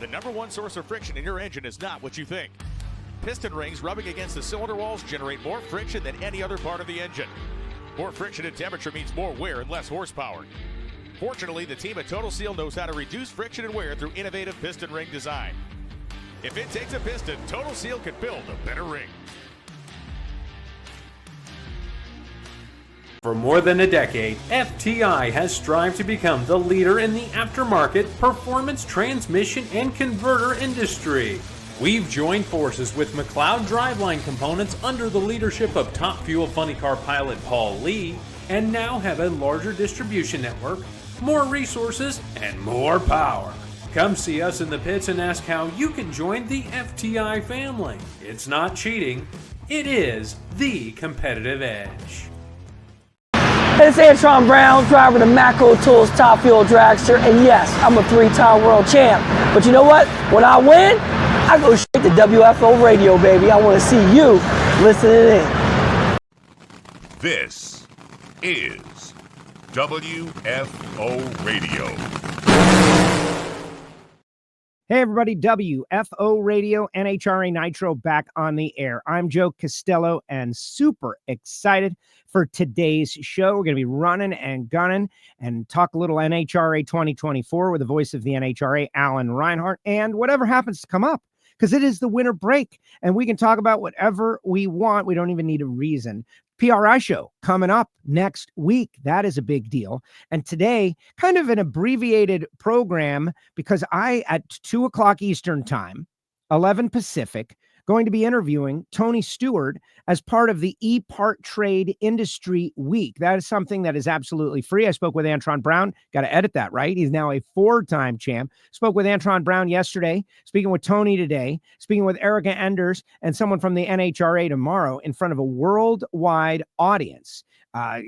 The number one source of friction in your engine is not what you think. Piston rings rubbing against the cylinder walls generate more friction than any other part of the engine. More friction and temperature means more wear and less horsepower. Fortunately, the team at Total Seal knows how to reduce friction and wear through innovative piston ring design. If it takes a piston, Total Seal can build a better ring. For more than a decade, FTI has strived to become the leader in the aftermarket performance transmission and converter industry. We've joined forces with McLeod Driveline Components under the leadership of Top Fuel Funny Car pilot Paul Lee, and now have a larger distribution network, more resources, and more power. Come see us in the pits and ask how you can join the FTI family. It's not cheating, it is the competitive edge. It's Antron Brown, driver of the Macro Tools Top Fuel Dragster, and yes, I'm a 3-time world champ. But you know what? When I win, I go straight to WFO Radio, baby. I want to see you listening in. This is WFO Radio. Hey everybody, WFO Radio, NHRA Nitro back on the air. I'm Joe Castello and super excited for today's show. We're going to be running and gunning and talk a little NHRA 2024 with the voice of the NHRA, Alan Reinhart, and whatever happens to come up, because it is the winter break and we can talk about whatever we want. We don't even need a reason. PRI Show coming up next week. That is a big deal. And today, kind of an abbreviated program, because at 2 o'clock Eastern time, 11 Pacific, going to be interviewing Tony Stewart as part of the E-Part Trade Industry Week. That is something that is absolutely free. I spoke with Antron Brown. Got to edit that, right? He's now a 4-time champ. Spoke with Antron Brown yesterday, speaking with Tony today, speaking with Erica Enders and someone from the NHRA tomorrow in front of a worldwide audience.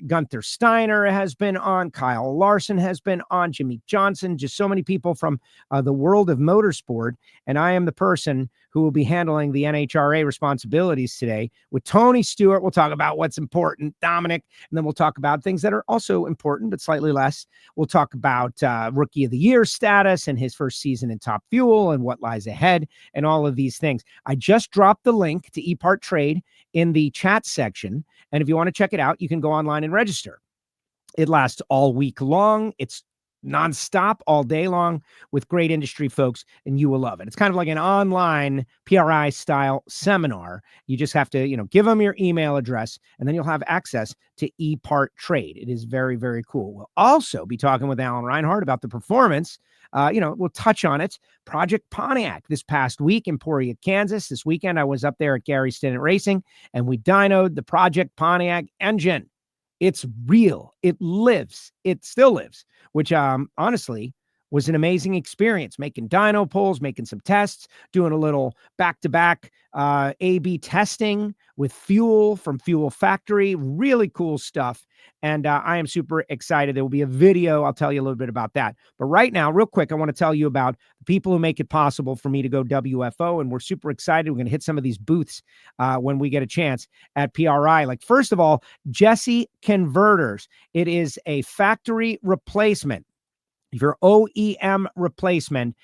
Gunther Steiner has been on, Kyle Larson has been on, Jimmy Johnson, just so many people from the world of motorsport. And I am the person who will be handling the NHRA responsibilities today with Tony Stewart. We'll talk about what's important, Dominic, and then we'll talk about things that are also important, but slightly less. We'll talk about Rookie of the Year status and his first season in Top Fuel and what lies ahead and all of these things. I just dropped the link to ePart Trade in the chat section. And if you want to check it out, you can go online and register. It lasts all week long. It's nonstop all day long with great industry folks, and you will love it. It's kind of like an online PRI style seminar. You just have to, give them your email address, and then you'll have access to ePart Trade. It is very, very cool. We'll also be talking with Alan Reinhart about the performance. We'll touch on it. Project Pontiac this past week in Emporia, Kansas. This weekend, I was up there at Gary Stinnett Racing, and we dynoed the Project Pontiac engine. It's real. It lives. It still lives, which honestly was an amazing experience, making dyno pulls, making some tests, doing a little back-to-back A/B testing with fuel from Fuel Factory. Really cool stuff. And I am super excited. There will be a video. I'll tell you a little bit about that. But right now, real quick, I want to tell you about the people who make it possible for me to go WFO. And we're super excited. We're going to hit some of these booths when we get a chance at PRI. Like, first of all, Jesse Converters. It is a factory replacement. If you're OEM replacement,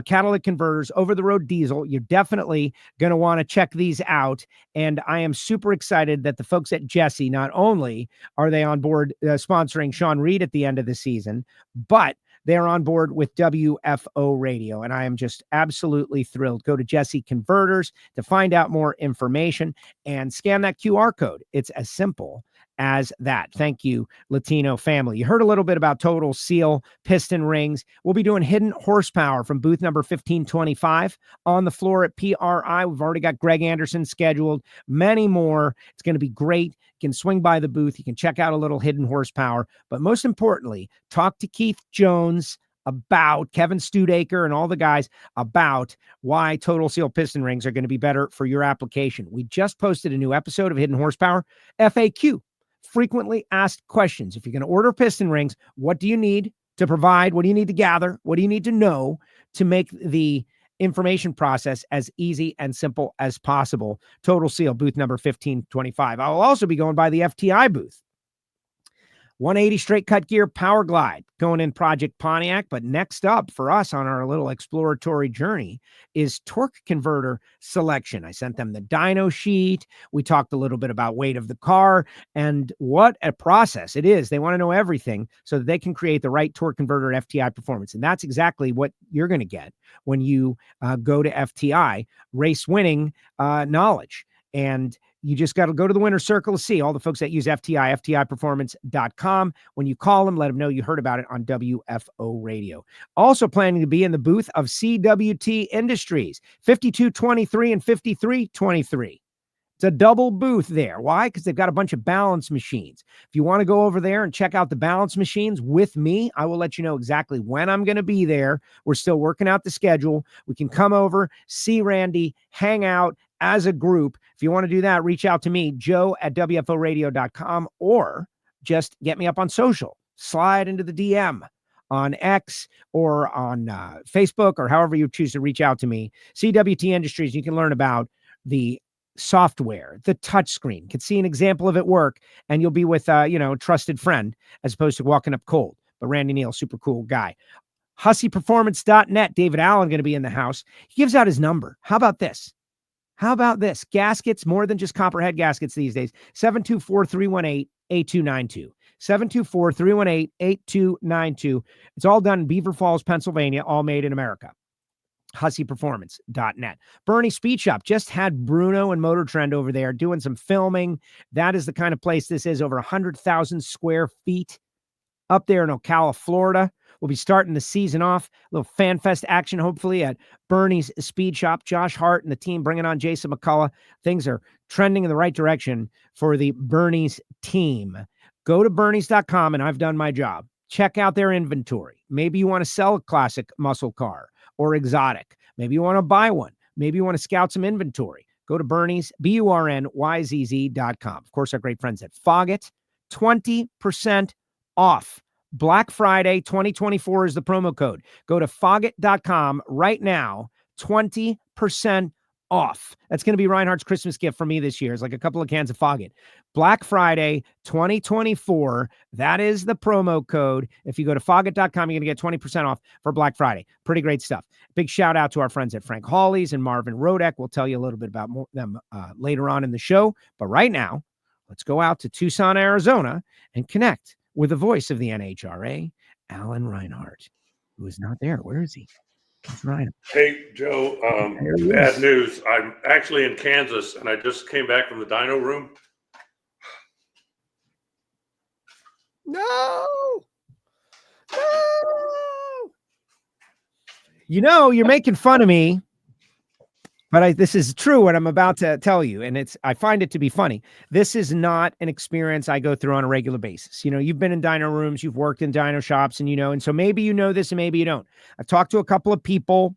catalytic converters, over-the-road diesel, you're definitely going to want to check these out. And I am super excited that the folks at Jesse, not only are they on board sponsoring Sean Reed at the end of the season, but they're on board with WFO Radio. And I am just absolutely thrilled. Go to Jesse Converters to find out more information and scan that QR code. It's as simple as that. Thank you, Latino family. You heard a little bit about Total Seal piston rings. We'll be doing hidden horsepower from booth number 1525 on the floor at PRI. We've already got Greg Anderson scheduled, many more. It's going to be great. You can swing by the booth. You can check out a little hidden horsepower. But most importantly, talk to Keith Jones about Kevin Studaker and all the guys about why Total Seal piston rings are going to be better for your application. We just posted a new episode of Hidden Horsepower FAQ. Frequently asked questions. If you're going to order piston rings, what do you need to provide? What do you need to gather? What do you need to know to make the information process as easy and simple as possible? Total Seal, booth number 1525. I'll also be going by the FTI booth. 180 straight cut gear power glide going in Project Pontiac. But next up for us on our little exploratory journey is torque converter selection. I sent them the dyno sheet. We talked a little bit about weight of the car and what a process it is. They want to know everything so that they can create the right torque converter at FTI Performance. And that's exactly what you're going to get when you go to FTI, race winning knowledge. And you just got to go to the winner's circle to see all the folks that use FTI, FTIperformance.com. When you call them, let them know you heard about it on WFO Radio. Also planning to be in the booth of CWT Industries, 5223 and 5323. It's a double booth there. Why? Because they've got a bunch of balance machines. If you want to go over there and check out the balance machines with me, I will let you know exactly when I'm going to be there. We're still working out the schedule. We can come over, see Randy, hang out as a group. If you want to do that, reach out to me, Joe at WFOradio.com, or just get me up on social. Slide into the DM on X or on Facebook or however you choose to reach out to me. CWT Industries, you can learn about the software, the touchscreen, can see an example of it work, and you'll be with a trusted friend as opposed to walking up cold. But Randy Neal, super cool guy. HusseyPerformance.net, David Allen going to be in the house. He gives out his number. How about this? Gaskets, more than just copperhead gaskets these days. 724-318-8292. 724-318-8292. It's all done in Beaver Falls, Pennsylvania, all made in America. HusseyPerformance.net. Bernie Speed Shop just had Bruno and Motor Trend over there doing some filming. That is the kind of place this is, over 100,000 square feet up there in Ocala, Florida. We'll be starting the season off. A little fan fest action, hopefully, at Bernie's Speed Shop. Josh Hart and the team bringing on Jason McCullough. Things are trending in the right direction for the Bernie's team. Go to Bernie's.com, and I've done my job. Check out their inventory. Maybe you want to sell a classic muscle car or exotic. Maybe you want to buy one. Maybe you want to scout some inventory. Go to Bernie's, BURNYZZ.com. Of course, our great friends at Foggett, 20% off. Black Friday 2024 is the promo code. Go to Foggett.com right now, 20% off. That's going to be Reinhart's Christmas gift for me this year. It's like a couple of cans of Foggett. Black Friday 2024. That is the promo code. If you go to Foggett.com, you're going to get 20% off for Black Friday. Pretty great stuff. Big shout out to our friends at Frank Hawley's and Marvin Rodek. We'll tell you a little bit about them later on in the show. But right now, let's go out to Tucson, Arizona and connect with the voice of the NHRA, Alan Reinhart, who is not there. Where is he? It's Reinhart. Hey, Joe, bad news. I'm actually in Kansas, and I just came back from the dyno room. No! You're making fun of me, but this is true what I'm about to tell you, and I find it to be funny. This is not an experience I go through on a regular basis. You've been in dyno rooms, you've worked in dyno shops, and so maybe you know this and maybe you don't. I've talked to a couple of people.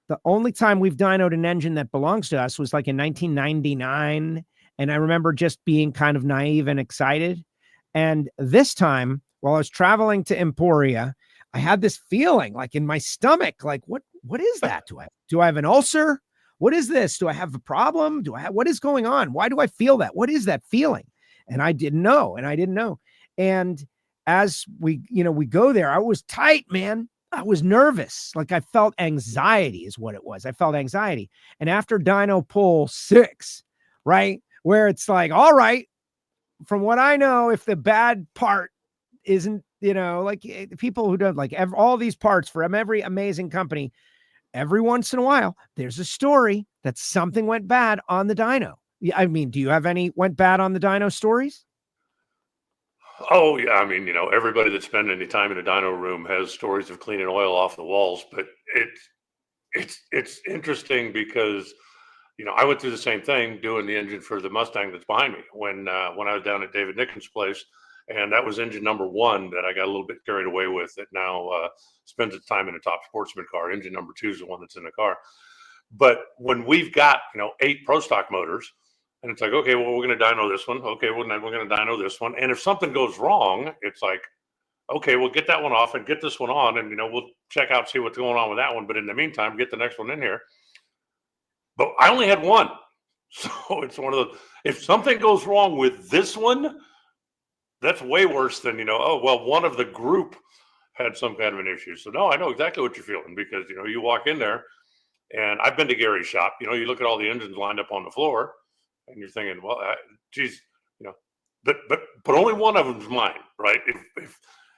The only time we've dynoed an engine that belongs to us was like in 1999, and I remember just being kind of naive and excited. And this time, while I was traveling to Emporia, I had this feeling like in my stomach, like, what is that? Do I have an ulcer? What is this? Do I have a problem? What is going on? Why do I feel that? What is that feeling? And I didn't know. And as we go there, I was tight, man. I was nervous. Like I felt anxiety is what it was. I felt anxiety. And after dyno pull 6, right, where it's like, all right, from what I know, if the bad part isn't, like people who don't like all these parts from every amazing company, every once in a while, there's a story that something went bad on the dyno. I mean, do you have any went bad on the dyno stories? Oh, yeah. I mean, everybody that spent any time in a dyno room has stories of cleaning oil off the walls, but it's interesting because, I went through the same thing doing the engine for the Mustang that's behind me when I was down at David Nickens' place. And that was engine number 1 that I got a little bit carried away with. That now spends its time in a top sportsman car. Engine number 2 is the one that's in the car. But when we've got 8 pro stock motors, and it's like, okay, well, we're going to dyno this one. Okay, well, then we're going to dyno this one. And if something goes wrong, it's like, okay, we'll get that one off and get this one on, and we'll check out, see what's going on with that one. But in the meantime, get the next one in here. But I only had one, so it's one of those. If something goes wrong with this one, that's way worse than, oh, well, one of the group had some kind of an issue. So no, I know exactly what you're feeling because, you walk in there and I've been to Gary's shop, you look at all the engines lined up on the floor and you're thinking, well, geez, but only one of them's mine, right?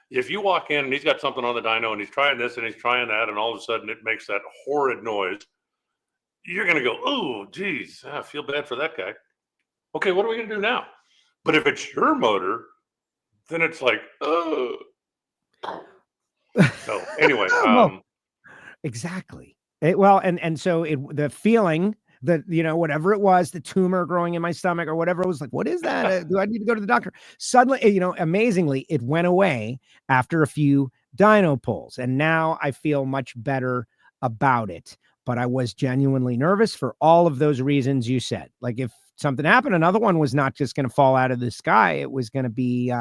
If you walk in and he's got something on the dyno and he's trying this and he's trying that, and all of a sudden it makes that horrid noise, you're going to go, oh, geez, I feel bad for that guy. Okay, what are we going to do now? But if it's your motor, then it's like, oh. So anyway, exactly. So the feeling that, whatever it was, the tumor growing in my stomach or whatever, it was like, what is that? Do I need to go to the doctor? Suddenly, amazingly, it went away after a few dyno pulls. And now I feel much better about it. But I was genuinely nervous for all of those reasons you said. Like if something happened, another one was not just going to fall out of the sky. It was going to be,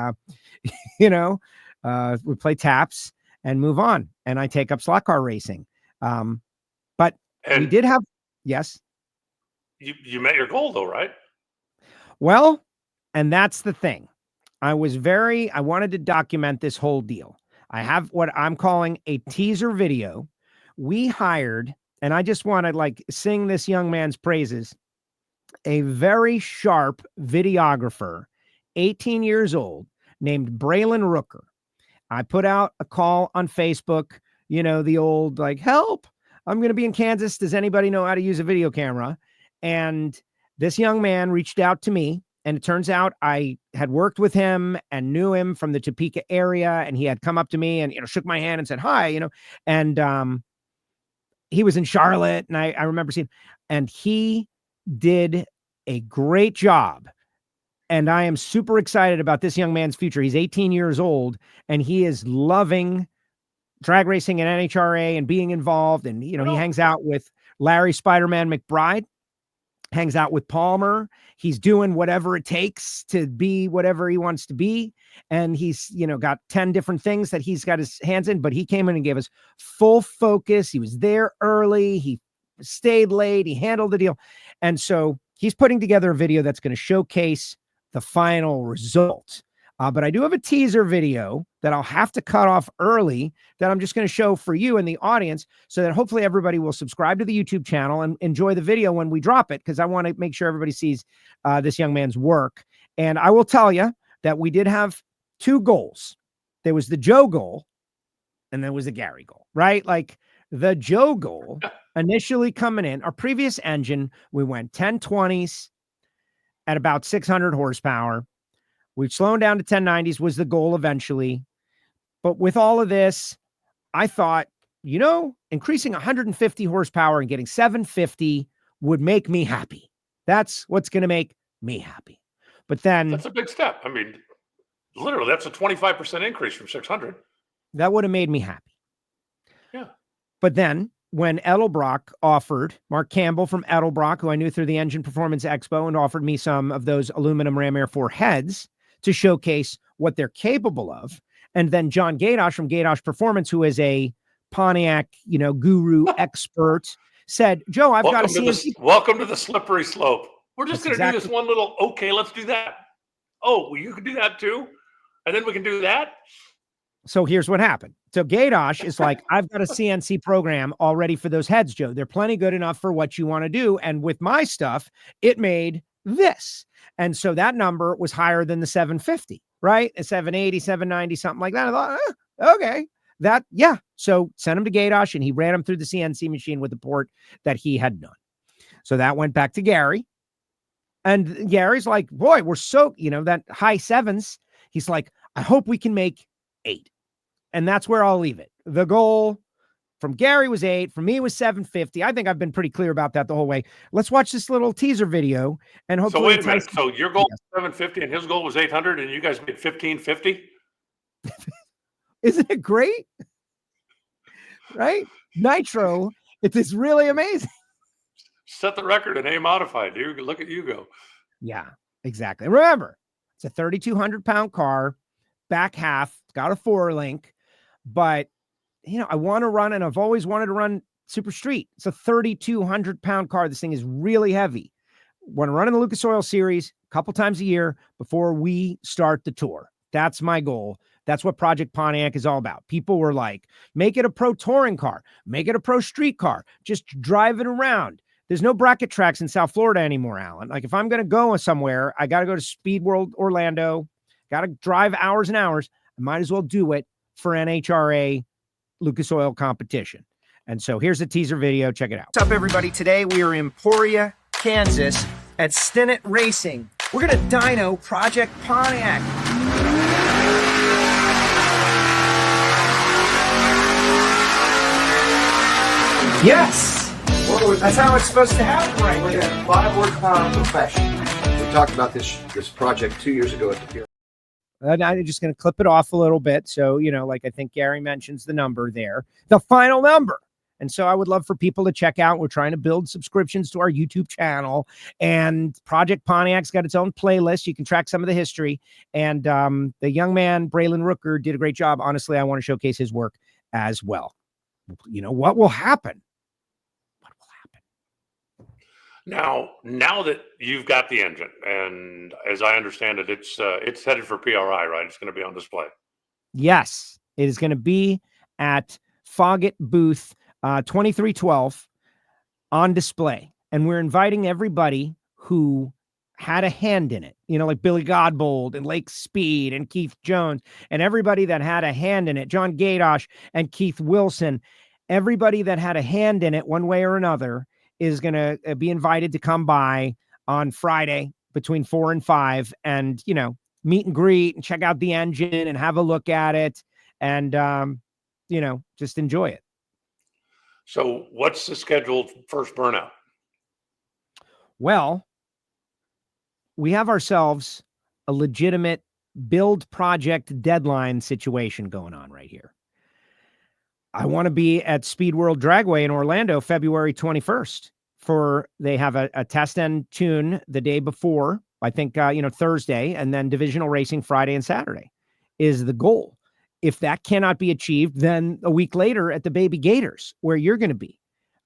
we play taps and move on. And I take up slot car racing. But we did have, yes. You met your goal though, right? Well, and that's the thing. I wanted to document this whole deal. I have what I'm calling a teaser video. We hired, and I just want to sing this young man's praises, a very sharp videographer, 18 years old, named Braylon Rooker. I put out a call on Facebook, the old help, I'm going to be in Kansas. Does anybody know how to use a video camera? And this young man reached out to me, and it turns out I had worked with him and knew him from the Topeka area, and he had come up to me and shook my hand and said hi, and he was in Charlotte, and I remember seeing, and he did a great job. And I am super excited about this young man's future. He's 18 years old, and he is loving drag racing and NHRA and being involved. And, he hangs out with Larry Spider-Man McBride, hangs out with Palmer. He's doing whatever it takes to be whatever he wants to be. And he's, got 10 different things that he's got his hands in, but he came in and gave us full focus. He was there early. He stayed late. He handled the deal. And so he's putting together a video that's going to showcase the final result. But I do have a teaser video that I'll have to cut off early that I'm just going to show for you and the audience so that hopefully everybody will subscribe to the YouTube channel and enjoy the video when we drop it, because I want to make sure everybody sees this young man's work. And I will tell you that we did have two goals. There was the Joe goal and there was the Gary goal, right? Like the Joe goal initially coming in, our previous engine, we went 1020s at about 600 horsepower. We've slowed down to 1090s was the goal eventually. But with all of this, I thought, increasing 150 horsepower and getting 750 would make me happy. That's what's going to make me happy. But then that's a big step. I mean, literally, that's a 25% increase from 600. That would have made me happy. Yeah. But then when Edelbrock offered, Mark Campbell from Edelbrock, who I knew through the Engine Performance Expo, and offered me some of those aluminum Ram Air 4 heads to showcase what they're capable of. And then John Gadosh from Gadosh Performance, who is a Pontiac, guru expert, said, Joe, I've got a CNC. Welcome to the slippery slope. We're just going to do this one little, okay, let's do that. Oh, well, you can do that too. And then we can do that. So here's what happened. So Gadosh is like, I've got a CNC program already for those heads, Joe. They're plenty good enough for what you want to do. And with my stuff, it made this. And so that number was higher than the 750, right? A 780, 790, something like that. I thought, okay, yeah. So sent him to Gadosh and he ran him through the CNC machine with the port that he had done. So that went back to Gary. And Gary's like, boy, we're so, that high sevens. He's like, I hope we can make 8. And that's where I'll leave it. The goal from Gary was 8. From me was 750. I think I've been pretty clear about that the whole way. Let's watch this little teaser video. And hopefully, so wait a minute. So your goal was 750 and his goal was 800 and you guys made 1550? Isn't it great? Right? Nitro. It's really amazing. Set the record in A modified, dude. Look at you go. Yeah, exactly. Remember, it's a 3,200 pound car, back half, got a 4-link, but I want to run, and I've always wanted to run Super Street. It's a 3,200 pound car. This thing is really heavy. Want to run in the Lucas Oil Series a couple times a year before we start the tour. That's my goal. That's what Project Pontiac is all about. People were like, make it a pro touring car, make it a pro street car, just drive it around. There's no bracket tracks in South Florida anymore, Alan. Like if I'm going to go somewhere, I got to go to Speed World Orlando, got to drive hours and hours. I might as well do it for NHRA Lucas Oil competition. And so here's a teaser video. Check it out. What's up, everybody? Today we are in Emporia, Kansas at Stinnett Racing. We're going to dyno Project Pontiac. Yes! That's how it's supposed to happen right here. A lot of work on profession. We talked about this project 2 years ago at the PRI. And I'm just going to clip it off a little bit. So, like I think Gary mentions the number there, the final number. And so I would love for people to check out. We're trying to build subscriptions to our YouTube channel, and Project Pontiac's got its own playlist. You can track some of the history. And the young man, Braylon Rooker, did a great job. Honestly, I want to showcase his work as well. What will happen? Now that you've got the engine, and as I understand it, it's headed for PRI, right? It's going to be on display. Yes, it is going to be at Foggett booth 2312 on display. And we're inviting everybody who had a hand in it, like Billy Godbold and Lake Speed and Keith Jones and everybody that had a hand in it, John Gadosh and Keith Wilson, everybody that had a hand in it one way or another is going to be invited to come by on Friday between 4 and 5 and, meet and greet and check out the engine and have a look at it and, just enjoy it. So what's the scheduled first burnout? Well, we have ourselves a legitimate build project deadline situation going on right here. I want to be at Speed World Dragway in Orlando, February 21st they have a test and tune the day before, I think, Thursday, and then divisional racing Friday and Saturday is the goal. If that cannot be achieved, then a week later at the Baby Gators, where you're going to be.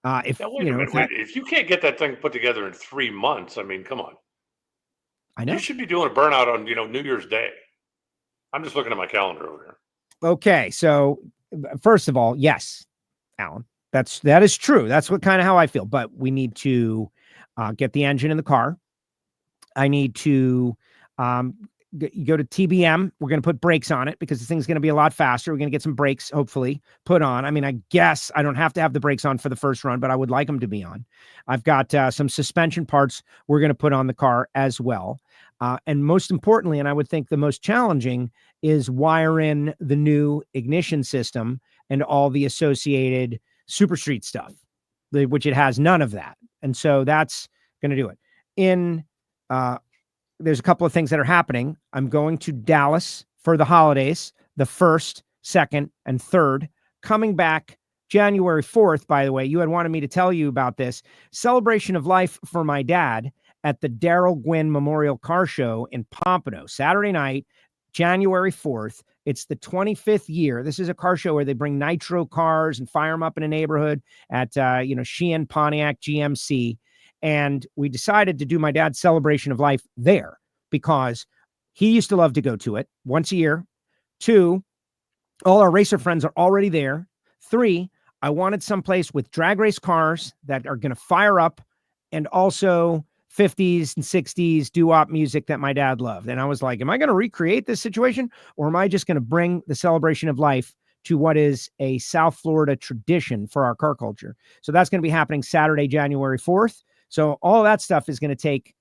If you can't get that thing put together in 3 months, I mean, come on. I know. You should be doing a burnout on, New Year's Day. I'm just looking at my calendar over here. Okay, so first of all, yes, Alan, that is true. That's what kind of how I feel. But we need to get the engine in the car. I need to go to TBM. We're going to put brakes on it because the thing's going to be a lot faster. We're going to get some brakes, hopefully, put on. I mean, I guess I don't have to have the brakes on for the first run, but I would like them to be on. I've got some suspension parts we're going to put on the car as well. And most importantly, and I would think the most challenging, is wire in the new ignition system and all the associated Super Street stuff, which it has none of that. And so that's going to do it. There's a couple of things that are happening. I'm going to Dallas for the holidays, the 1st, 2nd, and 3rd. Coming back January 4th, by the way, you had wanted me to tell you about this. Celebration of life for my dad at the Darrell Gwynn Memorial Car Show in Pompano, Saturday night, January 4th. It's the 25th year. This is a car show where they bring nitro cars and fire them up in a neighborhood at, Sheehan Pontiac GMC. And we decided to do my dad's celebration of life there because he used to love to go to it once a year. 2, all our racer friends are already there. 3, I wanted someplace with drag race cars that are going to fire up and also 50s and 60s doo-wop music that my dad loved. And I was like, am I going to recreate this situation, or am I just going to bring the celebration of life to what is a South Florida tradition for our car culture? So that's going to be happening Saturday, January 4th. So all that stuff is going to take,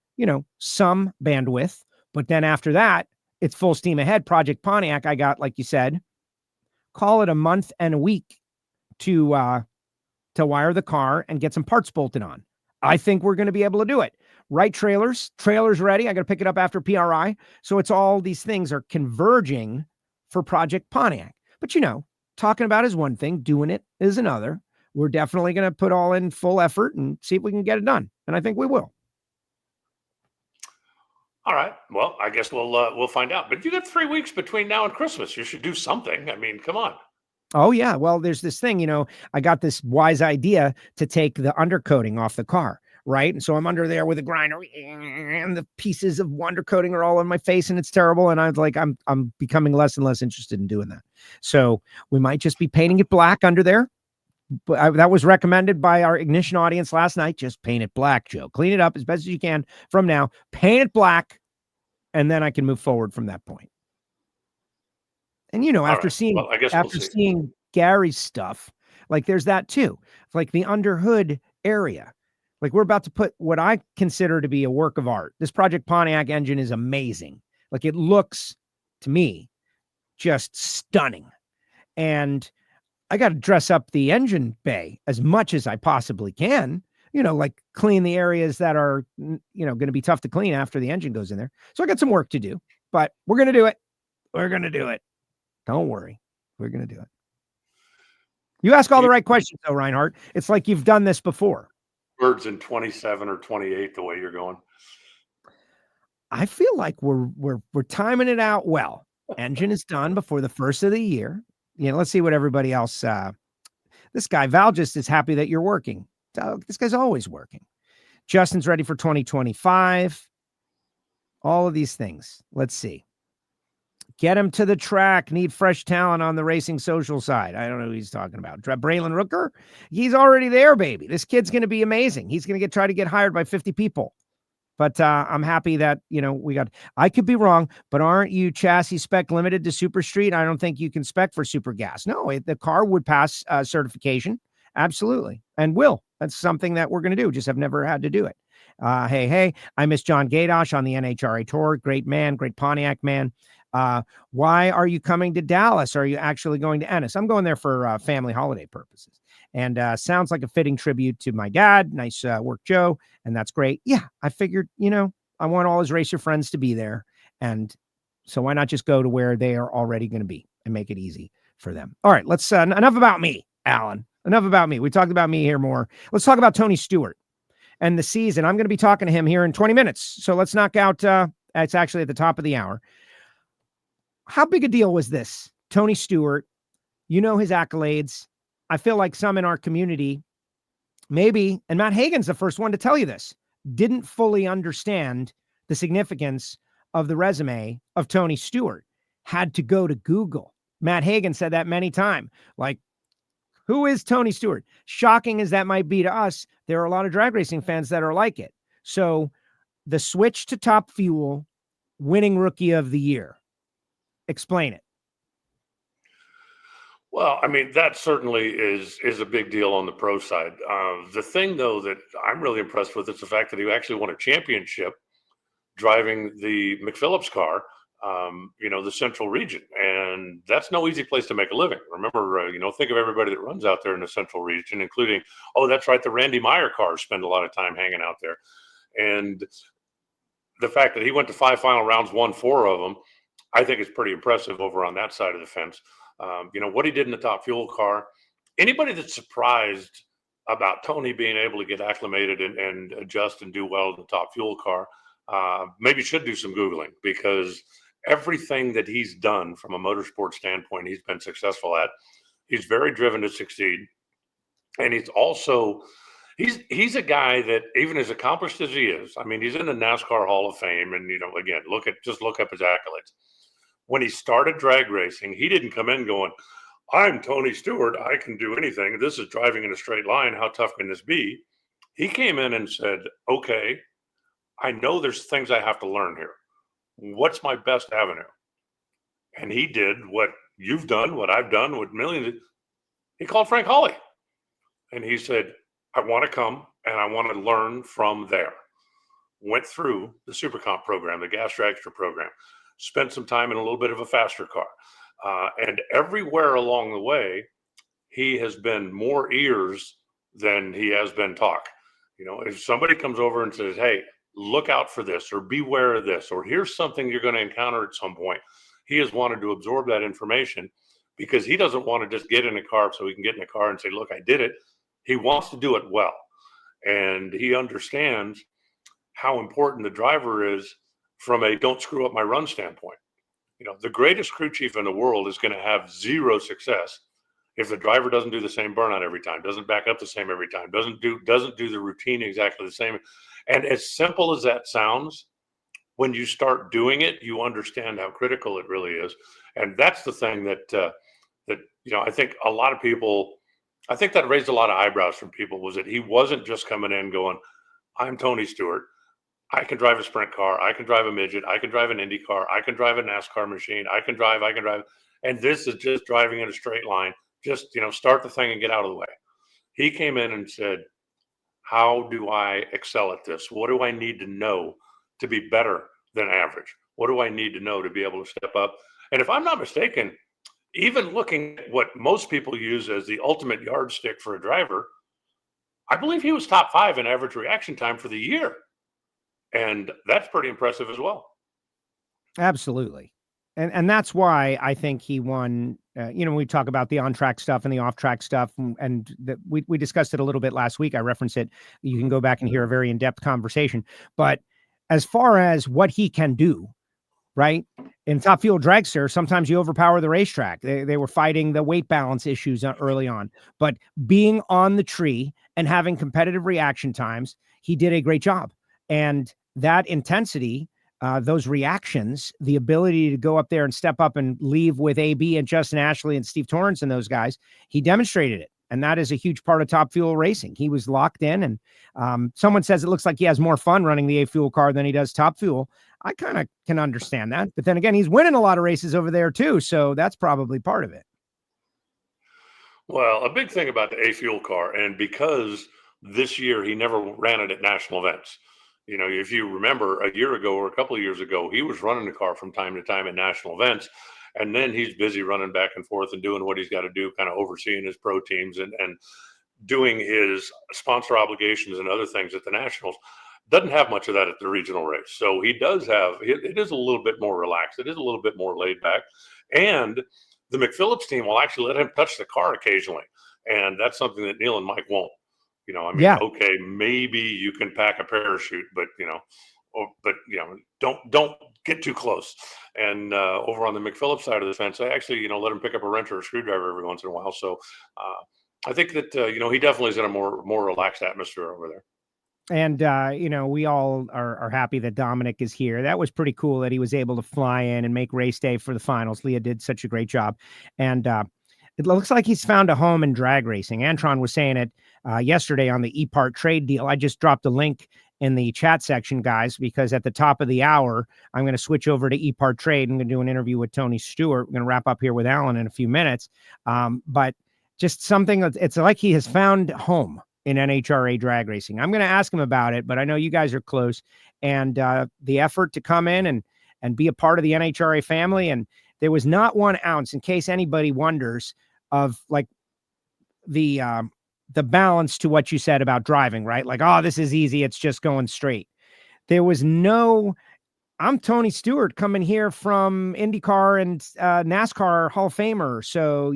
some bandwidth. But then after that, it's full steam ahead. Project Pontiac, I got, like you said, call it a month and a week to wire the car and get some parts bolted on. I think we're going to be able to do it. Right trailers ready. I got to pick it up after PRI. So it's all these things are converging for Project Pontiac. But, talking about is one thing, doing it is another. We're definitely going to put all in full effort and see if we can get it done. And I think we will. All right. Well, I guess we'll find out. But you got 3 weeks between now and Christmas. You should do something. I mean, come on. Oh, yeah. Well, there's this thing, I got this wise idea to take the undercoating off the car. right? And so I'm under there with a grinder, and the pieces of wonder coating are all on my face, and it's terrible. And I was like, I'm becoming less and less interested in doing that. So we might just be painting it black under there. But that was recommended by our Ignition audience last night. Just paint it black, Joe. Clean it up as best as you can from now. Paint it black, and then I can move forward from that point. And after seeing Gary's stuff, like there's that too. Like the under hood area. Like we're about to put what I consider to be a work of art. This Project Pontiac engine is amazing. Like it looks to me just stunning. And I got to dress up the engine bay as much as I possibly can, like clean the areas that are, going to be tough to clean after the engine goes in there. So I got some work to do, but we're going to do it. We're going to do it. Don't worry. We're going to do it. You ask all the right questions though, Reinhart. It's like you've done this before. Birds in 27 or 28, the way you're going. I feel like we're timing it out well. Engine is done before the first of the year. Let's see what everybody else. This guy, Val, just is happy that you're working. This guy's always working. Justin's ready for 2025. All of these things. Let's see. Get him to the track. Need fresh talent on the racing social side. I don't know who he's talking about. Braylon Rooker. He's already there, baby. This kid's going to be amazing. He's going to try to get hired by 50 people. But I'm happy that, I could be wrong, but aren't you chassis spec limited to Super Street? I don't think you can spec for Super Gas. No, the car would pass certification. Absolutely. And will. That's something that we're going to do. Just have never had to do it. Hey, I miss John Gadosh on the NHRA tour. Great man, great Pontiac man. Why are you coming to Dallas? Are you actually going to Ennis? I'm going there for family holiday purposes. And sounds like a fitting tribute to my dad. Nice work, Joe. And that's great. Yeah, I figured, I want all his racer friends to be there. And so why not just go to where they are already going to be and make it easy for them? All right, let's enough about me, Alan. Enough about me. We talked about me here more. Let's talk about Tony Stewart and the season. I'm going to be talking to him here in 20 minutes. So let's knock out, it's actually at the top of the hour. How big a deal was this? Tony Stewart, his accolades. I feel like some in our community, maybe, and Matt Hagan's the first one to tell you this, didn't fully understand the significance of the resume of Tony Stewart. Had to go to Google. Matt Hagan said that many times. Like, who is Tony Stewart? Shocking as that might be to us, there are a lot of drag racing fans that are like it. So the switch to Top Fuel, winning Rookie of the Year. Explain it. Well, I mean, that certainly is a big deal on the pro side. The thing, though, that I'm really impressed with is the fact that he actually won a championship driving the McPhillips car, the Central region. And that's no easy place to make a living. Remember, think of everybody that runs out there in the Central region, including, that's right, the Randy Meyer cars spend a lot of time hanging out there. And the fact that he went to 5 final rounds, won 4 of them, I think is pretty impressive over on that side of the fence. What he did in the Top Fuel car, anybody that's surprised about Tony being able to get acclimated and adjust and do well in the Top Fuel car, maybe should do some Googling, because everything that he's done from a motorsport standpoint, he's been successful at. He's very driven to succeed. And he's also, he's a guy that, even as accomplished as he is, I mean, he's in the NASCAR Hall of Fame. And, again, look up his accolades. When he started drag racing, he didn't come in going, I'm Tony Stewart. I can do anything. This is driving in a straight line. How tough can this be? He came in and said, okay, I know there's things I have to learn here. What's my best avenue? And he did what you've done, what I've done, what millions. He called Frank Hawley. And he said, I want to come and I want to learn from there. Went through the Super Comp program, the gas dragster program. Spent some time in a little bit of a faster car. And everywhere along the way, he has been more ears than he has been talk. If somebody comes over and says, hey, look out for this, or beware of this, or here's something you're going to encounter at some point, he has wanted to absorb that information, because he doesn't want to just get in a car so he can get in a car and say, look, I did it. He wants to do it well. And he understands how important the driver is from a don't screw up my run standpoint. The greatest crew chief in the world is going to have zero success if the driver doesn't do the same burnout every time, doesn't back up the same every time, doesn't do the routine exactly the same, and as simple as that sounds, when you start doing it, you understand how critical it really is. And that's the thing that I think a lot of people, I think that raised a lot of eyebrows from people, was that he wasn't just coming in going, I'm Tony Stewart. I can drive a sprint car. I can drive a midget. I can drive an Indy car. I can drive a NASCAR machine. I can drive. And this is just driving in a straight line. Just, start the thing and get out of the way. He came in and said, how do I excel at this? What do I need to know to be better than average? What do I need to know to be able to step up? And if I'm not mistaken, even looking at what most people use as the ultimate yardstick for a driver, I believe he was top 5 in average reaction time for the year. And that's pretty impressive as well. Absolutely. And that's why I think he won. We talk about the on-track stuff and the off-track stuff, and we discussed it a little bit last week. I referenced it. You can go back and hear a very in-depth conversation. But as far as what he can do, right, in Top Fuel Dragster, sometimes you overpower the racetrack. They were fighting the weight balance issues early on. But being on the tree and having competitive reaction times, he did a great job. And that intensity, those reactions, the ability to go up there and step up and leave with AB and Justin Ashley and Steve Torrence and those guys, he demonstrated it. And that is a huge part of Top Fuel racing. He was locked in, and someone says it looks like he has more fun running the A Fuel car than he does Top Fuel. I kind of can understand that. But then again, he's winning a lot of races over there too. So that's probably part of it. Well, a big thing about the A Fuel car, and because this year he never ran it at national events. If you remember a year ago or a couple of years ago, he was running the car from time to time at national events. And then he's busy running back and forth and doing what he's got to do, kind of overseeing his pro teams and doing his sponsor obligations and other things at the nationals. Doesn't have much of that at the regional race. So he does have, it is a little bit more relaxed. It is a little bit more laid back. And the McPhillips team will actually let him touch the car occasionally. And that's something that Neil and Mike won't. Okay, maybe you can pack a parachute, but don't get too close. And over on the McPhillips side of the fence, I actually let him pick up a wrench or a screwdriver every once in a while. So I think that he definitely is in a more relaxed atmosphere over there. And we all are happy that Dominic is here. That was pretty cool that he was able to fly in and make race day for the finals. Leah did such a great job, and it looks like he's found a home in drag racing. Antron was saying it yesterday on the ePart trade deal. I just dropped a link in the chat section, guys, because at the top of the hour, I'm going to switch over to ePart trade. I'm going to do an interview with Tony Stewart. We're going to wrap up here with Alan in a few minutes. But just something that it's like he has found home in NHRA drag racing. I'm going to ask him about it, but I know you guys are close, and the effort to come in and be a part of the NHRA family. And there was not 1 ounce, in case anybody wonders, of like the balance to what you said about driving, right? Like, oh, this is easy. It's just going straight. There was no, I'm Tony Stewart coming here from IndyCar and NASCAR Hall of Famer. So,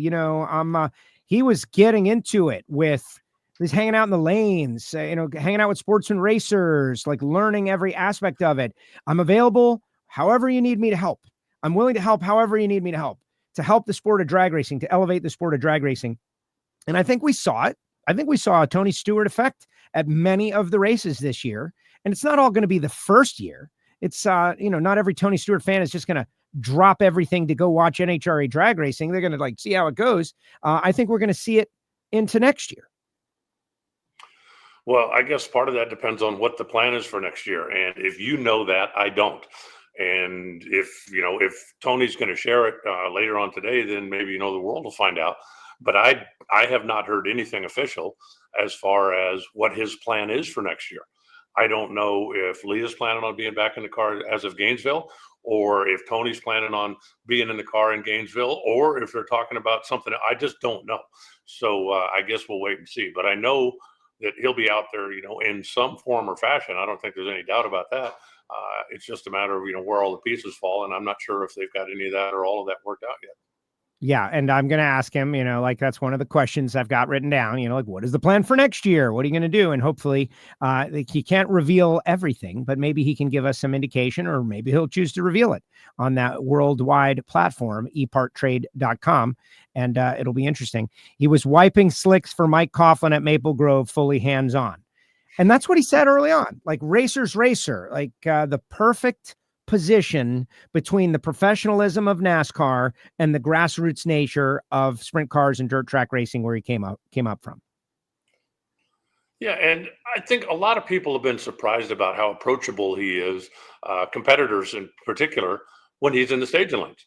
he was getting into it with, he's hanging out in the lanes, hanging out with sportsman racers, like learning every aspect of it. I'm available however you need me to help. I'm willing to help however you need me to help the sport of drag racing, to elevate the sport of drag racing. And I think we saw it. I think we saw a Tony Stewart effect at many of the races this year. And it's not all going to be the first year. It's, not every Tony Stewart fan is just going to drop everything to go watch NHRA drag racing. They're going to see how it goes. I think we're going to see it into next year. Well, I guess part of that depends on what the plan is for next year. And if you know that, I don't. And if Tony's going to share it later on today, then maybe the world will find out. But I have not heard anything official as far as what his plan is for next year. I don't know if Leah's planning on being back in the car as of Gainesville, or if Tony's planning on being in the car in Gainesville, or if they're talking about something. I just don't know. So I guess we'll wait and see. But I know that he'll be out there, in some form or fashion. I don't think there's any doubt about that. It's just a matter of, where all the pieces fall. And I'm not sure if they've got any of that or all of that worked out yet. Yeah, and I'm going to ask him, like that's one of the questions I've got written down, like what is the plan for next year? What are you going to do? And hopefully he can't reveal everything, but maybe he can give us some indication, or maybe he'll choose to reveal it on that worldwide platform, eparttrade.com. And it'll be interesting. He was wiping slicks for Mike Coughlin at Maple Grove, fully hands-on. And that's what he said early on, like racer's racer, like the perfect position between the professionalism of NASCAR and the grassroots nature of sprint cars and dirt track racing, where he came up from. Yeah, and I think a lot of people have been surprised about how approachable he is, competitors in particular, when he's in the staging lanes.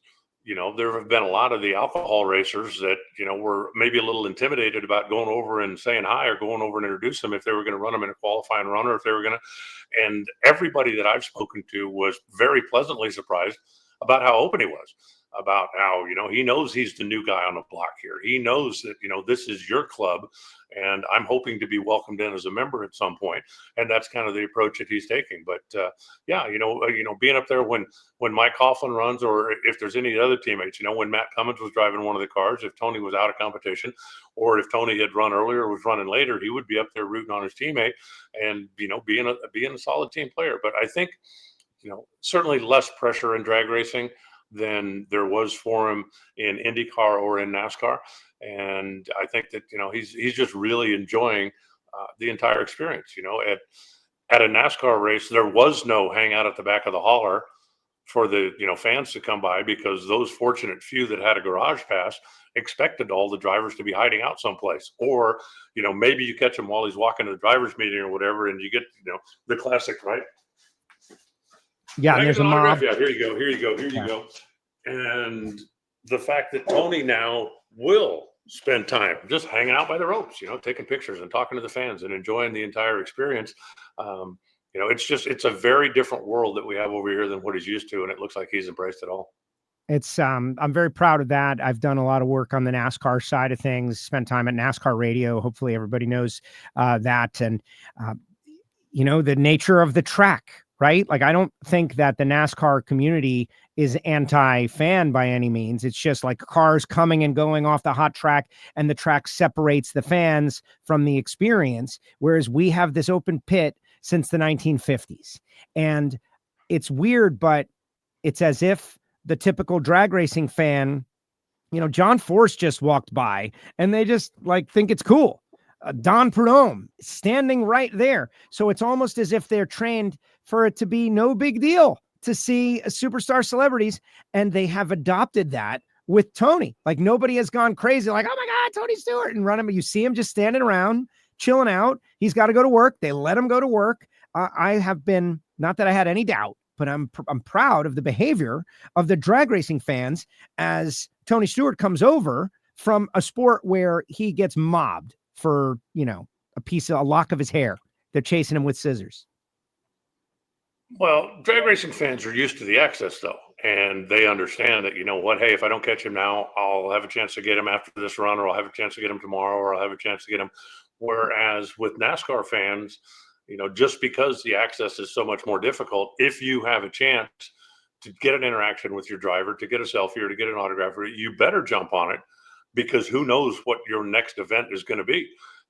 There have been a lot of the alcohol racers that, were maybe a little intimidated about going over and saying hi, or going over and introduce them if they were going to run them in a qualifying run, or if they were going to. And everybody that I've spoken to was very pleasantly surprised about how open he was, about how, he knows he's the new guy on the block here. He knows that, this is your club, and I'm hoping to be welcomed in as a member at some point. And that's kind of the approach that he's taking. But being up there when Mike Coughlin runs, or if there's any other teammates, when Matt Cummins was driving one of the cars, if Tony was out of competition, or if Tony had run earlier or was running later, he would be up there rooting on his teammate and, being a solid team player. But I think, certainly less pressure in drag racing than there was for him in IndyCar or in NASCAR. And I think that, he's just really enjoying the entire experience. At a NASCAR race, there was no hang out at the back of the hauler for the, fans to come by, because those fortunate few that had a garage pass expected all the drivers to be hiding out someplace. Or, maybe you catch him while he's walking to the driver's meeting or whatever, and you get, the classic, right? Yeah, and there's a mob. Yeah, here you go. And the fact that Tony now will spend time just hanging out by the ropes, taking pictures and talking to the fans and enjoying the entire experience. It's a very different world that we have over here than what he's used to, and it looks like he's embraced it all. It's I'm very proud of that. I've done a lot of work on the NASCAR side of things, spent time at NASCAR Radio. Hopefully everybody knows that. And, the nature of the track, right? Like, I don't think that the NASCAR community is anti-fan by any means. It's just like cars coming and going off the hot track, and the track separates the fans from the experience. Whereas we have this open pit since the 1950s. And it's weird, but it's as if the typical drag racing fan, John Force just walked by and they just think it's cool. Don Prudhomme standing right there. So it's almost as if they're trained for it to be no big deal to see superstar celebrities. And they have adopted that with Tony. Like, nobody has gone crazy, like, oh my God, Tony Stewart, and run him. You see him just standing around, chilling out. He's got to go to work. They let him go to work. I have been, not that I had any doubt, but I'm proud of the behavior of the drag racing fans as Tony Stewart comes over from a sport where he gets mobbed for, a lock of his hair. They're chasing him with scissors. Well, drag racing fans are used to the access, though, and they understand that, hey, if I don't catch him now, I'll have a chance to get him after this run, or I'll have a chance to get him tomorrow, or I'll have a chance to get him. Whereas with NASCAR fans, just because the access is so much more difficult, if you have a chance to get an interaction with your driver, to get a selfie or to get an autograph, you better jump on it, because who knows what your next event is going to be.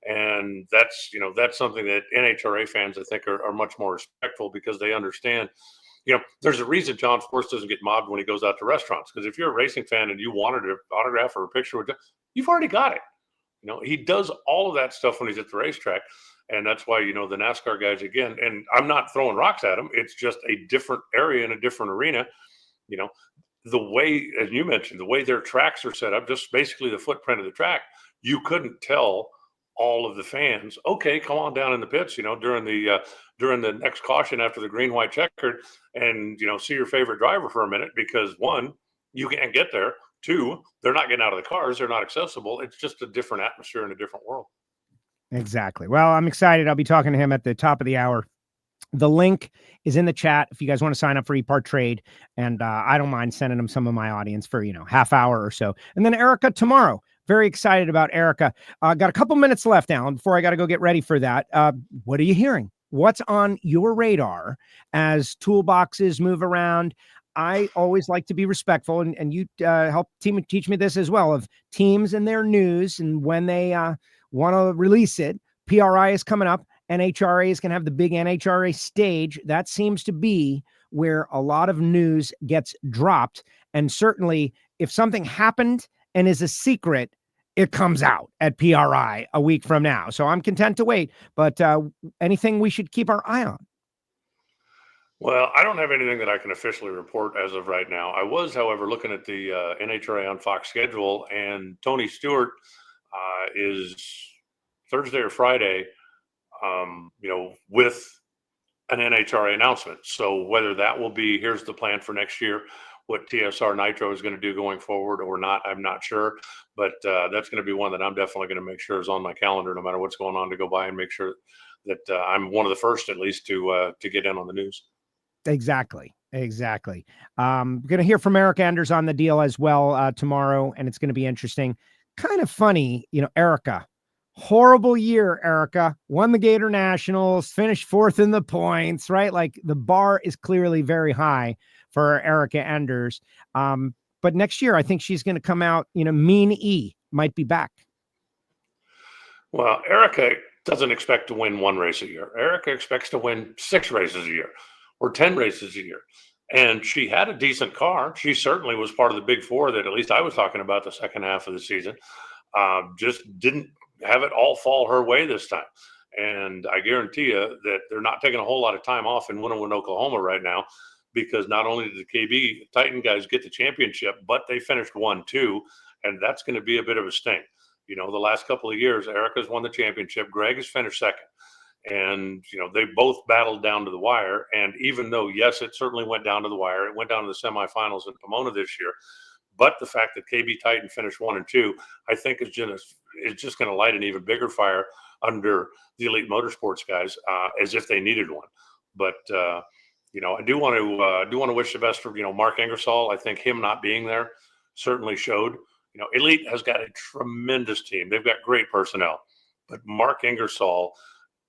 And that's something that NHRA fans, I think, are much more respectful, because they understand, there's a reason John Force doesn't get mobbed when he goes out to restaurants. Because if you're a racing fan and you wanted an autograph or a picture with him, you've already got it. He does all of that stuff when he's at the racetrack. And that's why, the NASCAR guys, again, and I'm not throwing rocks at them, it's just a different area in a different arena. The way, as you mentioned, the way their tracks are set up, just basically the footprint of the track, you couldn't tell all of the fans, okay, come on down in the pits, during the next caution after the green, white checkered, and, see your favorite driver for a minute, because one, you can't get there. Two, they're not getting out of the cars. They're not accessible. It's just a different atmosphere in a different world. Exactly. Well, I'm excited. I'll be talking to him at the top of the hour. The link is in the chat if you guys want to sign up for ePart Trade. And I don't mind sending them some of my audience for, half hour or so. And then Erica tomorrow. Very excited about Erica. Got a couple minutes left now before I got to go get ready for that. What are you hearing? What's on your radar as toolboxes move around? I always like to be respectful, and you help teach me this as well, of teams and their news and when they want to release it. PRI is coming up. NHRA is going to have the big NHRA stage. That seems to be where a lot of news gets dropped. And certainly if something happened and is a secret, it comes out at PRI a week from now. So I'm content to wait, but anything we should keep our eye on? Well, I don't have anything that I can officially report as of right now. I was, however, looking at the NHRA on Fox schedule, and Tony Stewart is Thursday or Friday, with an NHRA announcement. So whether that will be, here's the plan for next year, what TSR Nitro is going to do going forward or not, I'm not sure. But that's going to be one that I'm definitely going to make sure is on my calendar, no matter what's going on, to go by and make sure that I'm one of the first, at least, to get in on the news. Exactly. Going to hear from Eric Anders on the deal as well tomorrow, and it's going to be interesting. Kind of funny, Erica. Horrible year, Erica. Won the Gator Nationals, finished 4th in the points, right? Like, the bar is clearly very high for Erica Anders. But next year, I think she's going to come out, Mean E might be back. Well, Erica doesn't expect to win 1 race a year. Erica expects to win 6 races a year or 10 races a year. And she had a decent car. She certainly was part of the big 4 that at least I was talking about the second half of the season. Just didn't have it all fall her way this time. And I guarantee you that they're not taking a whole lot of time off in Winterwood, Oklahoma right now, because not only did the KB Titan guys get the championship, but they finished 1-2, and that's going to be a bit of a sting. The last couple of years, Erica's won the championship. Greg has finished 2nd. And, they both battled down to the wire. And even though, yes, it certainly went down to the wire, it went down to the semifinals in Pomona this year. But the fact that KB Titan finished 1 and 2, I think is just going to light an even bigger fire under the Elite Motorsports guys, as if they needed one. But, I do want to wish the best for, Mark Ingersoll. I think him not being there certainly showed. Elite has got a tremendous team. They've got great personnel. But Mark Ingersoll,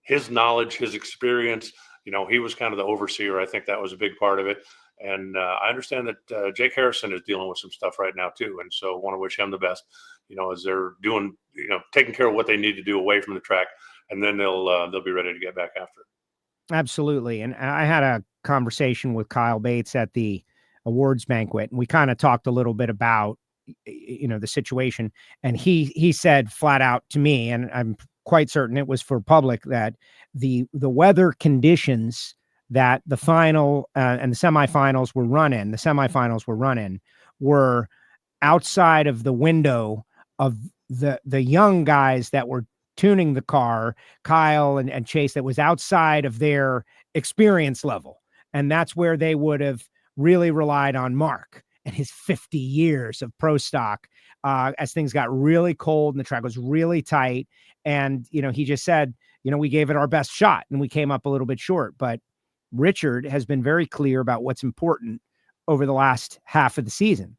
his knowledge, his experience, he was kind of the overseer. I think that was a big part of it. And I understand that Jake Harrison is dealing with some stuff right now too. And so I want to wish him the best, as they're doing, taking care of what they need to do away from the track. And then they'll be ready to get back after it. Absolutely. And I had a conversation with Kyle Bates at the awards banquet, and we kind of talked a little bit about, the situation. And he said flat out to me, and I'm quite certain it was for public, that the weather conditions that the final and the semifinals were running were outside of the window of the young guys that were tuning the car, Kyle and Chase, that was outside of their experience level. And that's where they would have really relied on Mark and his 50 years of pro stock as things got really cold and the track was really tight. And, he just said, we gave it our best shot and we came up a little bit short. But Richard has been very clear about what's important over the last half of the season.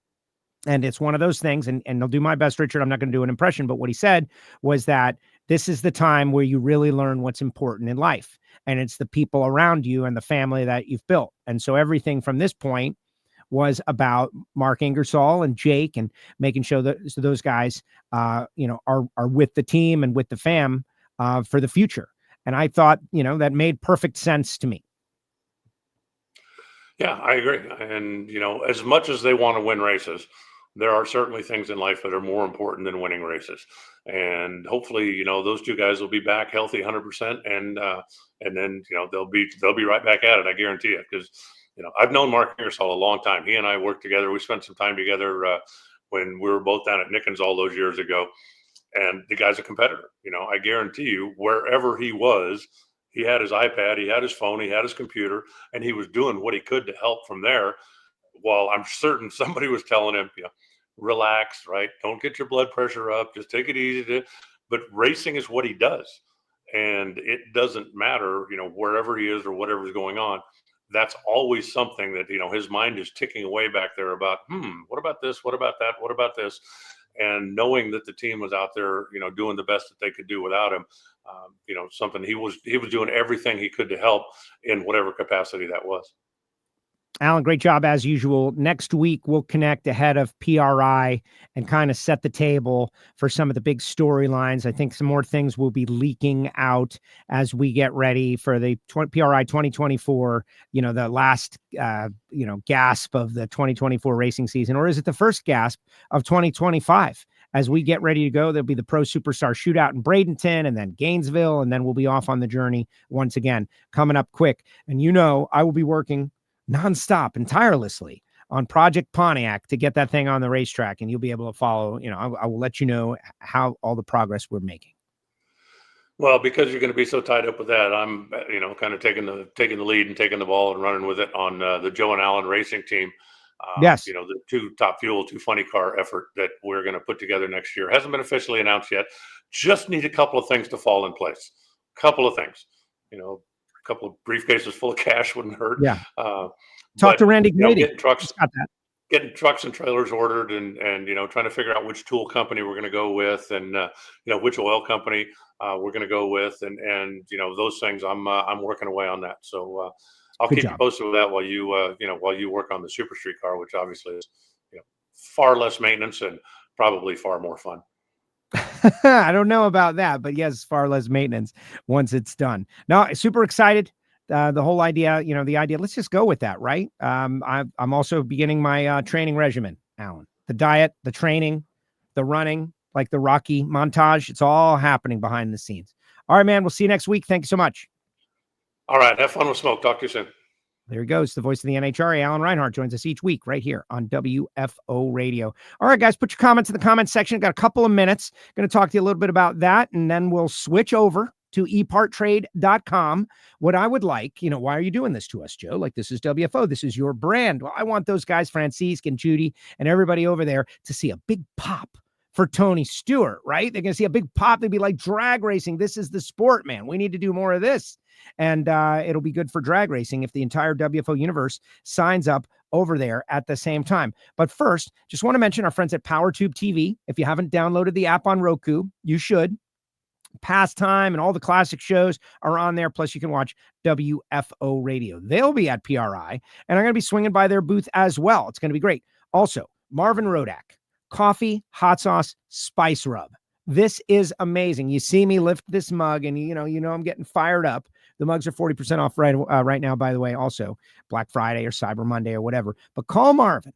And it's one of those things, and I'll do my best, Richard. I'm not going to do an impression, but what he said was that this is the time where you really learn what's important in life. And it's the people around you and the family that you've built. And so everything from this point was about Mark Ingersoll and Jake and making sure that those guys, are with the team and with the fam for the future. And I thought, that made perfect sense to me. Yeah, I agree. And, as much as they want to win races, there are certainly things in life that are more important than winning races. And hopefully, those two guys will be back healthy 100%. And then, they'll be right back at it. I guarantee it. Because, I've known Mark Ingersoll a long time. He and I worked together. We spent some time together when we were both down at Nickens all those years ago. And the guy's a competitor. I guarantee you, wherever he was, he had his iPad, he had his phone, he had his computer, and he was doing what he could to help from there. While I'm certain somebody was telling him, relax, right? Don't get your blood pressure up. Just take it easy. But racing is what he does. And it doesn't matter, wherever he is or whatever's going on. That's always something that, his mind is ticking away back there about, what about this? What about that? What about this? And knowing that the team was out there, doing the best that they could do without him, something he was doing everything he could to help in whatever capacity that was. Alan, great job as usual. Next week, we'll connect ahead of PRI and kind of set the table for some of the big storylines. I think some more things will be leaking out as we get ready for the PRI 2024, the last, gasp of the 2024 racing season. Or is it the first gasp of 2025? As we get ready to go, there'll be the Pro Superstar Shootout in Bradenton and then Gainesville, and then we'll be off on the journey once again, coming up quick. And I will be working nonstop and tirelessly on Project Pontiac to get that thing on the racetrack, and you'll be able to follow. I will let you know how all the progress we're making. Well, because you're going to be so tied up with that, I'm, kind of taking the lead and taking the ball and running with it on the Joe and Alan racing team. Yes. The 2 Top Fuel, 2 Funny Car effort that we're going to put together next year hasn't been officially announced yet. Just need a couple of things to fall in place. Couple of things, a couple of briefcases full of cash wouldn't hurt. Yeah. Talk to Randy Grady. Getting trucks and trailers ordered and trying to figure out which tool company we're going to go with and, which oil company we're going to go with. And those things I'm working away on that. So I'll keep you posted with that while you work on the Super Street car, which obviously is, far less maintenance and probably far more fun. I don't know about that, but yes, far less maintenance once it's done. No, super excited. The whole idea, let's just go with that, right? I'm also beginning my training regimen, Alan. The diet, the training, the running, like the Rocky montage. It's all happening behind the scenes. All right, man. We'll see you next week. Thank you so much. All right. Have fun with smoke. Talk to you soon. There he goes. The voice of the NHRA, Alan Reinhart, joins us each week right here on WFO Radio. All right, guys, put your comments in the comment section. Got a couple of minutes. Going to talk to you a little bit about that, and then we'll switch over to eparttrade.com. What I would like, why are you doing this to us, Joe? Like, this is WFO. This is your brand. Well, I want those guys, Francisque and Judy and everybody over there, to see a big pop for Tony Stewart, right? They're going to see a big pop. They'd be like, drag racing. This is the sport, man. We need to do more of this. And it'll be good for drag racing if the entire WFO universe signs up over there at the same time. But first, just want to mention our friends at PowerTube TV. If you haven't downloaded the app on Roku, you should. Pastime and all the classic shows are on there. Plus, you can watch WFO Radio. They'll be at PRI, and I'm going to be swinging by their booth as well. It's going to be great. Also, Marvin Rodak, coffee, hot sauce, spice rub. This is amazing. You see me lift this mug, and I'm getting fired up. The mugs are 40% off right now, by the way. Also, Black Friday or Cyber Monday or whatever. But call Marvin,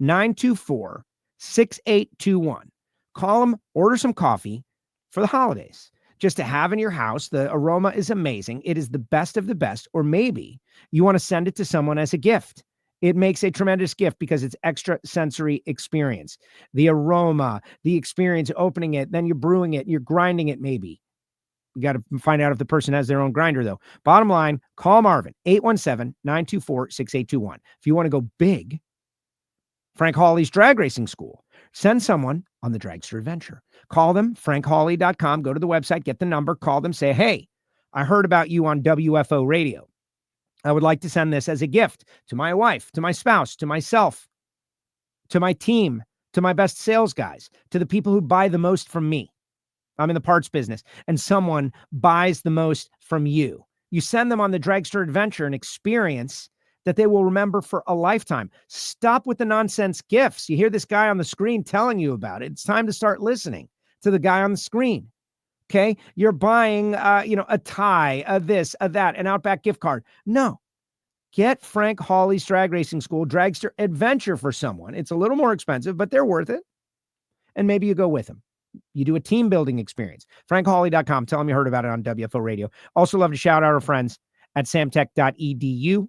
817-924-6821. Call him, order some coffee for the holidays, just to have in your house. The aroma is amazing. It is the best of the best. Or maybe you want to send it to someone as a gift. It makes a tremendous gift because it's extra sensory experience. The aroma, the experience opening it, then you're brewing it, you're grinding it maybe. You got to find out if the person has their own grinder, though. Bottom line, call Marvin, 817-924-6821. If you want to go big, Frank Hawley's Drag Racing School. Send someone on the Dragster Adventure. Call them, frankhawley.com. Go to the website, get the number, call them, say, hey, I heard about you on WFO Radio. I would like to send this as a gift to my wife, to my spouse, to myself, to my team, to my best sales guys, to the people who buy the most from me. I'm in the parts business, and someone buys the most from you. You send them on the Dragster Adventure, an experience that they will remember for a lifetime. Stop with the nonsense gifts. You hear this guy on the screen telling you about it. It's time to start listening to the guy on the screen. Okay. You're buying, a tie, a this, a that, an Outback gift card. No, get Frank Hawley's Drag Racing School Dragster Adventure for someone. It's a little more expensive, but they're worth it. And maybe you go with them. You do a team building experience. frankhawley.com. Tell them you heard about it on WFO Radio. Also love to shout out our friends at samtech.edu,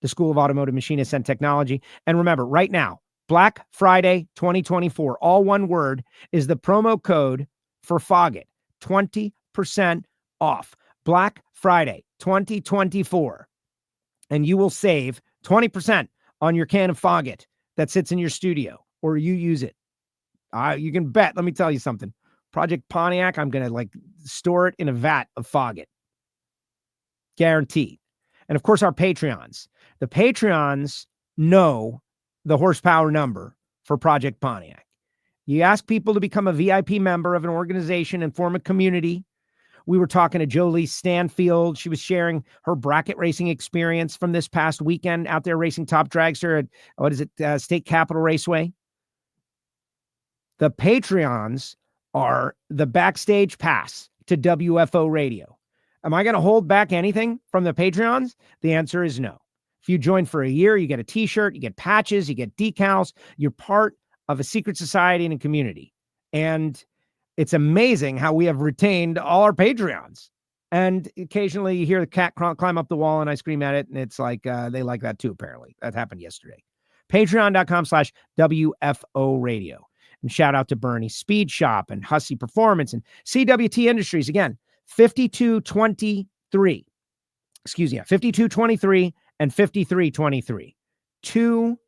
the School of Automotive Machinists and Technology. And remember, right now, Black Friday 2024, all one word, is the promo code for Foggit. 20% off. Black Friday 2024. And you will save 20% on your can of Foggit that sits in your studio, or you use it. You can bet, let me tell you something. Project Pontiac, I'm going to store it in a vat of Foggit. Guaranteed. And of course, our Patreons. The Patreons know the horsepower number for Project Pontiac. You ask people to become a VIP member of an organization and form a community We were talking to Jolie Stanfield. She was sharing her bracket racing experience from this past weekend out there racing top dragster at, State Capitol Raceway. The Patreons are the backstage pass to WFO Radio. Am I going to hold back anything from the Patreons? The answer is no. If you join for a year, you get a t-shirt, you get patches, you get decals. You're part of a secret society and a community. And it's amazing how we have retained all our Patreons. And occasionally you hear the cat climb up the wall and I scream at it. And it's like, they like that too, apparently. That happened yesterday. Patreon.com/WFO Radio. And shout out to Bernie Speed Shop and Hussey Performance and CWT Industries. Again, 5223. 5223 and 5323. 2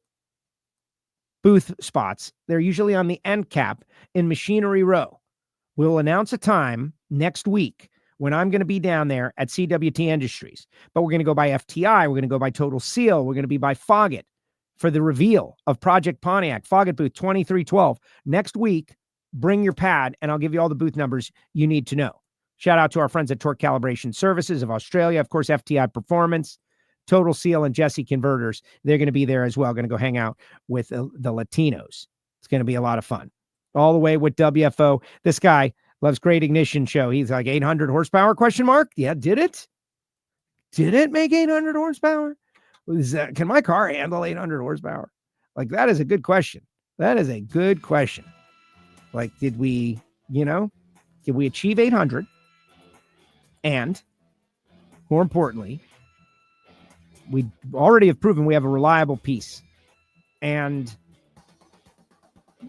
booth spots. They're usually on the end cap in Machinery Row. We'll announce a time next week when I'm going to be down there at CWT Industries. But we're going to go by FTI. We're going to go by Total Seal. We're going to be by Foggett for the reveal of Project Pontiac, Foggett booth 2312. Next week, bring your pad and I'll give you all the booth numbers you need to know. Shout out to our friends at Torque Calibration Services of Australia. Of course, FTI Performance, Total Seal, and Jesse Converters. They're going to be there as well. Going to go hang out with the Latinos. It's going to be a lot of fun. All the way with WFO. This guy loves Great Ignition Show. He's like 800 horsepower, question mark? Yeah, did it? Did it make 800 horsepower? Can my car handle 800 horsepower? Like, that is a good question. That is a good question. Like, did we achieve 800? And more importantly, we already have proven we have a reliable piece. And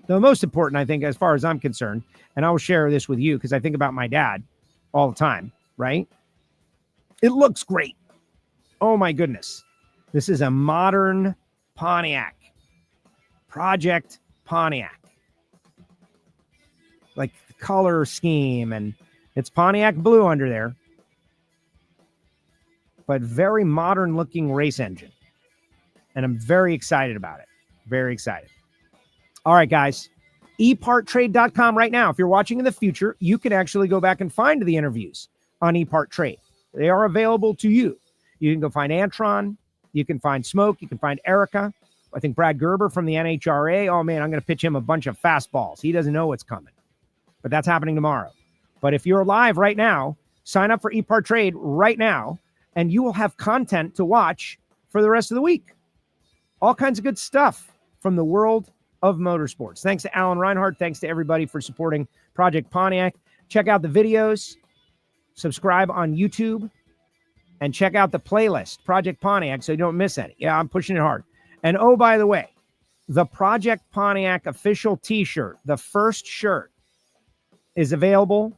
the most important, I think, as far as I'm concerned, and I will share this with you because I think about my dad all the time, right? It looks great. Oh my goodness. This is a modern Pontiac. Project Pontiac. Like the color scheme, and it's Pontiac blue under there. But very modern looking race engine. And I'm very excited about it. Very excited. All right, guys. eparttrade.com right now. If you're watching in the future, you can actually go back and find the interviews on ePartTrade. They are available to you. You can go find Antron. You can find Smoke. You can find Erica. I think Brad Gerber from the NHRA. Oh, man, I'm going to pitch him a bunch of fastballs. He doesn't know what's coming. But that's happening tomorrow. But if you're live right now, sign up for ePartTrade right now, and you will have content to watch for the rest of the week. All kinds of good stuff from the world of motorsports. Thanks to Alan Reinhart. Thanks to everybody for supporting Project Pontiac. Check out the videos. Subscribe on YouTube. And check out the playlist, Project Pontiac, so you don't miss any. Yeah, I'm pushing it hard. And oh, by the way, the Project Pontiac official t-shirt, the first shirt, is available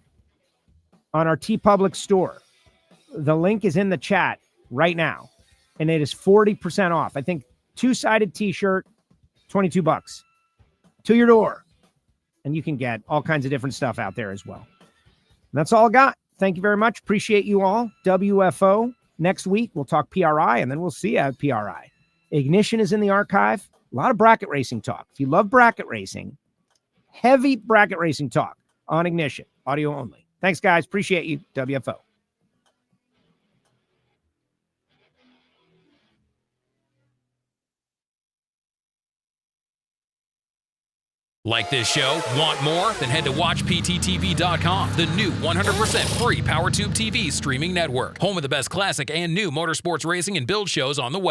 on our TeePublic store. The link is in the chat right now, and it is 40% off. I think two-sided t-shirt, $22 to your door. And you can get all kinds of different stuff out there as well. And that's all I got. Thank you very much. Appreciate you all. WFO. Next week, we'll talk PRI, and then we'll see you at PRI. Ignition is in the archive. A lot of bracket racing talk. If you love bracket racing, heavy bracket racing talk on Ignition. Audio only. Thanks, guys. Appreciate you. WFO. Like this show? Want more? Then head to WatchPTTV.com, the new 100% free PowerTube TV streaming network. Home of the best classic and new motorsports racing and build shows on the web.